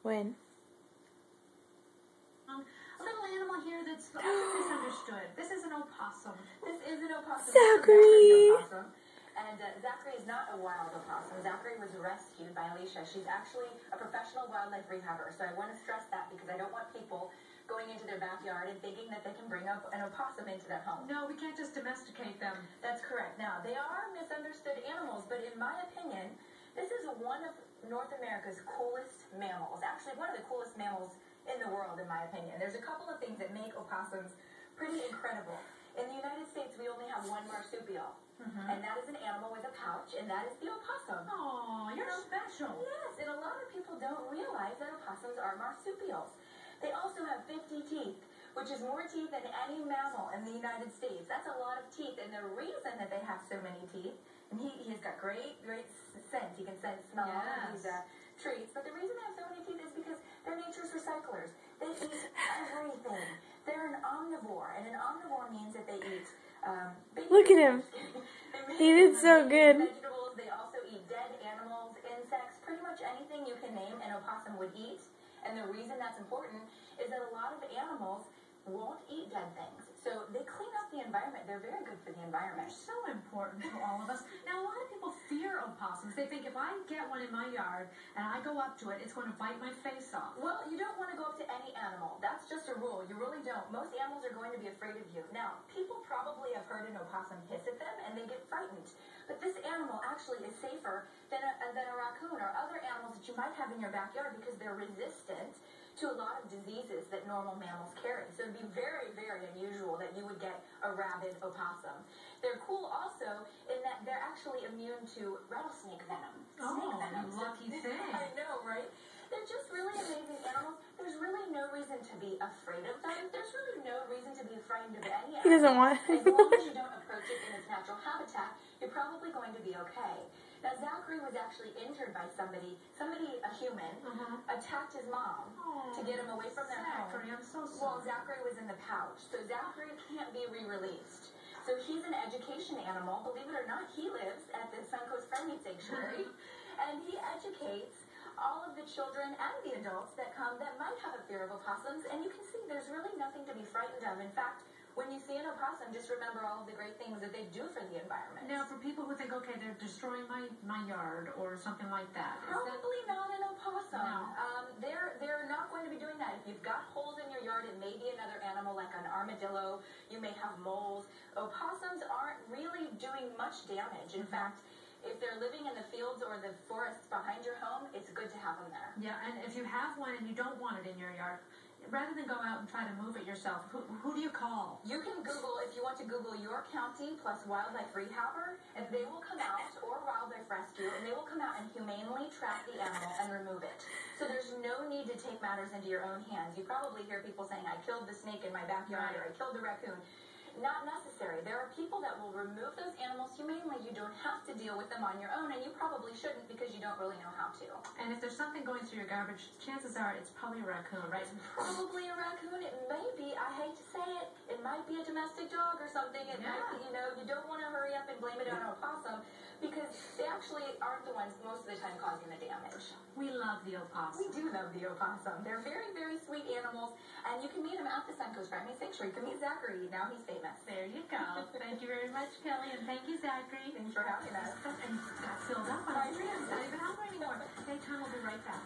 When? A little animal here that's misunderstood. This is an opossum. This is an opossum. Zaxahry! And Zaxahry is not a wild opossum. Zaxahry was rescued by Alicia. She's actually a professional wildlife rehabber. So I want to stress that because I don't want people going into their backyard and thinking that they can bring up an opossum into their home. No, we can't just domesticate them. That's correct. Now, they are misunderstood animals, but in my opinion, this is one of North America's coolest mammals. Actually, one of the coolest mammals in the world, in my opinion. There's a couple of things that make opossums pretty incredible. In the United States, we only have one marsupial, and that is an animal with a pouch, and that is the opossum. Oh, you're special. Yes, and a lot of people don't realize that opossums are marsupials. They also have 50 teeth, which is more teeth than any mammal in the United States. That's a lot of teeth, and the reason that they have so many teeth, and he's got great scent. He can smell all of these treats, but the reason they have so many teeth is because they're nature's recyclers. They eat everything. They're an omnivore, and an omnivore means that they eat Look at him. He did so good. Vegetables. They also eat dead animals, insects, pretty much anything you can name an opossum would eat. And the reason that's important is that a lot of animals won't eat dead things. So they clean up the environment. They're very good for the environment. They're so important to all of us. Now, a lot of people fear opossums. They think if I get one in my yard and I go up to it, it's going to bite my face off. Well, you don't want to go up to any animal. That's just a rule. You really don't. Most animals are going to be afraid of you. Now, people probably have heard an opossum hiss at them and they get frightened. But this animal actually is safer than a raccoon or other animals that you might have in your backyard because they're resistant to a lot of diseases that normal mammals carry. So it would be very, very unusual that you would get a rabid opossum. They're cool also in that they're actually immune to rattlesnake venom. Oh, you lucky thing. I know, right? They're just really amazing animals. There's really no reason to be afraid of them. There's really no reason to be frightened of any animal. He doesn't want As long as you don't approach it in its natural habitat, you're probably going to be okay. Now, Zaxahry was actually injured by somebody, a human, attacked his mom to get him away from their home. Zaxahry, I'm so sorry. Well, Zaxahry was in the pouch, so Zaxahry can't be re-released. So he's an education animal. Believe it or not, he lives at the Suncoast Primate Sanctuary, and he educates all of the children and the adults that come that might have a fear of opossums, and you can see there's really nothing to be frightened of. In fact, when you see an opossum, just remember all of the great things that they do for the environment. Now, for people who think, okay, they're destroying my yard or something like that. Probably not an opossum. No. They're not going to be doing that. If you've got holes in your yard, it may be another animal like an armadillo. You may have moles. Opossums aren't really doing much damage. In fact, if they're living in the fields or the forests behind your home, it's good to have them there. Yeah, and if you have one and you don't want it in your yard, rather than go out and try to move it yourself, who do you call? You can Google, if you want to Google your county plus wildlife rehabber, and they will come out, or wildlife rescue, and they will come out and humanely trap the animal and remove it. So there's no need to take matters into your own hands. You probably hear people saying, I killed the snake in my backyard, or I killed the raccoon. Not necessary. There are people that will remove those animals humanely. You don't have to deal with them on your own, and you probably shouldn't because you don't really know how to. And if there's something going through your garbage, chances are it's probably a raccoon, right? It's probably a raccoon. It may be, I hate to say it, it might be a domestic dog or something. It might be, you don't want to hurry up and blame it on an opossum because they actually aren't the ones most of the time causing the damage. We love the opossum. We do love the opossum. They're very, very sweet animals, and you can meet them at the Suncoast Primate Sanctuary. You can meet Zaxahry. Now he's famous. There you go. Thank you very much, Kelly, and thank you, Zaxahry. Thanks for having us. And got filled up on our hands. Not even hungry anymore. Hey, Tom, we'll be right back.